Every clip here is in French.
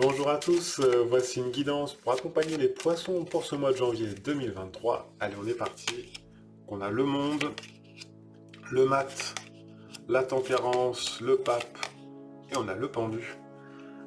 Bonjour à tous, voici une guidance pour accompagner les poissons pour ce mois de janvier 2023. Allez, on est parti. On a le monde, le mat, la tempérance, le pape et on a le pendu.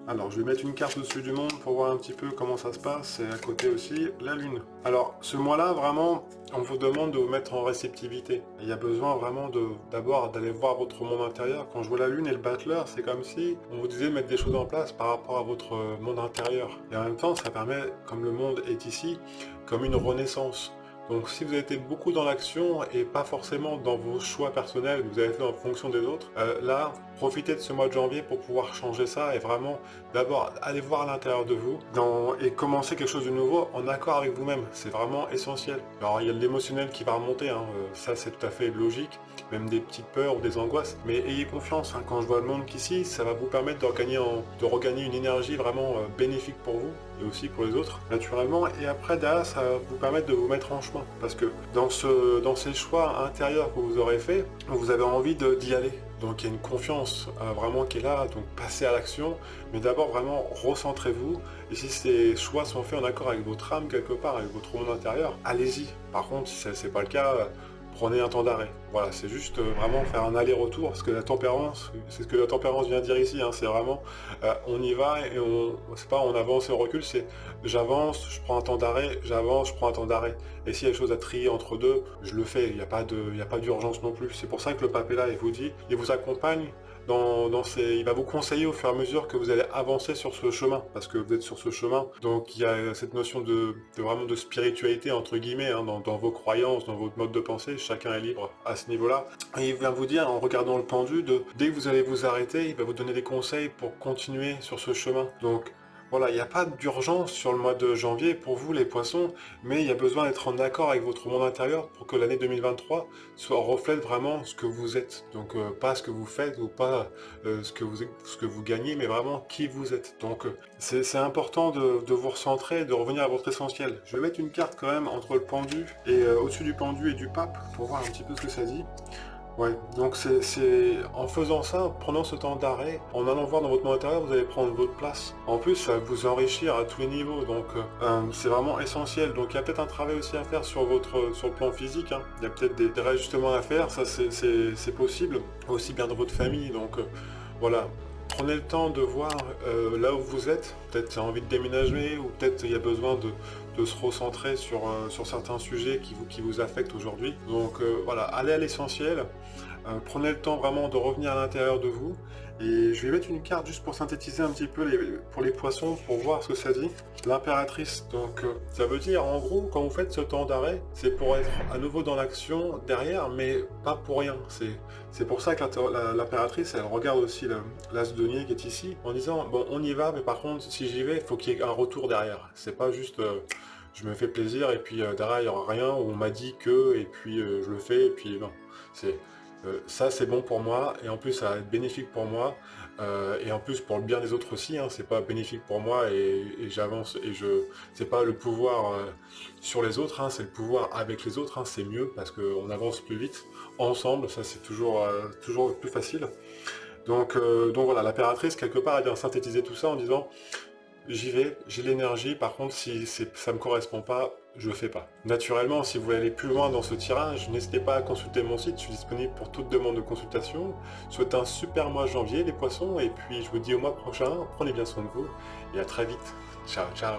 Alors, je vais mettre une carte au-dessus du monde pour voir un petit peu comment ça se passe et à côté aussi la lune. Alors, ce mois-là, vraiment, on vous demande de vous mettre en réceptivité. Il y a besoin vraiment d'abord d'aller voir votre monde intérieur. Quand je vois la lune et le battleur, c'est comme si on vous disait de mettre des choses en place par rapport à votre monde intérieur. Et en même temps, ça permet, comme le monde est ici, comme une renaissance. Donc si vous avez été beaucoup dans l'action et pas forcément dans vos choix personnels que vous avez fait en fonction des autres, là, profitez de ce mois de janvier pour pouvoir changer ça et vraiment d'abord aller voir à l'intérieur de vous et commencer quelque chose de nouveau en accord avec vous-même. C'est vraiment essentiel. Alors il y a de l'émotionnel qui va remonter, hein, ça c'est tout à fait logique, même des petites peurs ou des angoisses, mais ayez confiance, hein, quand je vois le monde qu'ici, ça va vous permettre de regagner une énergie vraiment bénéfique pour vous et aussi pour les autres, naturellement, et après derrière ça va vous permettre de vous mettre en chemin, parce que dans ces choix intérieurs que vous aurez fait, vous avez envie d'y aller. Donc il y a une confiance vraiment qui est là, donc passez à l'action, mais d'abord vraiment recentrez-vous, et si ces choix sont faits en accord avec votre âme quelque part, avec votre monde intérieur, allez-y. Par contre, si c'est pas le cas, prenez un temps d'arrêt. Voilà, c'est juste vraiment faire un aller-retour, parce que la tempérance, c'est ce que la tempérance vient dire ici, hein, c'est vraiment, on y va et c'est pas on avance et on recule, c'est j'avance, je prends un temps d'arrêt, j'avance, je prends un temps d'arrêt. Et s'il y a des choses à trier entre deux, je le fais, il n'y a pas d'urgence non plus. C'est pour ça que le pape est là, il vous dit, il vous accompagne il va vous conseiller au fur et à mesure que vous allez avancer sur ce chemin, parce que vous êtes sur ce chemin. Donc il y a cette notion vraiment de spiritualité entre guillemets, hein, dans vos croyances, dans votre mode de pensée. Chacun est libre à ce niveau-là. Et il va vous dire en regardant le pendu, dès que vous allez vous arrêter, il va vous donner des conseils pour continuer sur ce chemin. Donc voilà, il n'y a pas d'urgence sur le mois de janvier pour vous les poissons, mais il y a besoin d'être en accord avec votre monde intérieur pour que l'année 2023 reflète vraiment ce que vous êtes. Donc pas ce que vous faites ou pas ce que vous gagnez, mais vraiment qui vous êtes. Donc c'est important de vous recentrer, de revenir à votre essentiel. Je vais mettre une carte quand même entre le pendu et au-dessus du pendu et du pape pour voir un petit peu ce que ça dit. Ouais, donc c'est en faisant ça, prenant ce temps d'arrêt, en allant voir dans votre monde intérieur, vous allez prendre votre place. En plus, ça va vous enrichir à tous les niveaux, donc c'est vraiment essentiel. Donc il y a peut-être un travail aussi à faire sur sur le plan physique, hein. Il y a peut-être des réajustements à faire, ça c'est possible, aussi bien dans votre famille, donc voilà. Prenez le temps de voir là où vous êtes, peut-être tu as envie de déménager, ou peut-être il y a besoin de se recentrer sur certains sujets qui vous affectent aujourd'hui. Donc voilà, allez à l'essentiel, prenez le temps vraiment de revenir à l'intérieur de vous, et je vais mettre une carte juste pour synthétiser un petit peu pour les poissons, pour voir ce que ça dit. L'impératrice, donc ça veut dire en gros, quand vous faites ce temps d'arrêt, c'est pour être à nouveau dans l'action derrière, mais pas pour rien. C'est pour ça que l'impératrice, elle regarde aussi l'as de denier qui est ici, en disant, bon, on y va, mais par contre, si j'y vais, il faut qu'il y ait un retour derrière. C'est pas juste, je me fais plaisir, et puis derrière, il n'y aura rien, on m'a dit que, et puis je le fais, et puis non. Ça c'est bon pour moi, et en plus ça va être bénéfique pour moi, et en plus pour le bien des autres aussi, hein, c'est pas bénéfique pour moi et j'avance, et c'est pas le pouvoir sur les autres, hein, c'est le pouvoir avec les autres, hein, c'est mieux parce qu'on avance plus vite ensemble, ça c'est toujours plus facile. Donc voilà, l'impératrice quelque part elle vient synthétiser tout ça en disant: j'y vais, j'ai l'énergie, par contre si ça me correspond pas, je le fais pas. Naturellement, si vous voulez aller plus loin dans ce tirage, n'hésitez pas à consulter mon site, je suis disponible pour toute demande de consultation. Je vous souhaite un super mois de janvier les poissons, et puis je vous dis au mois prochain, prenez bien soin de vous, et à très vite. Ciao, ciao.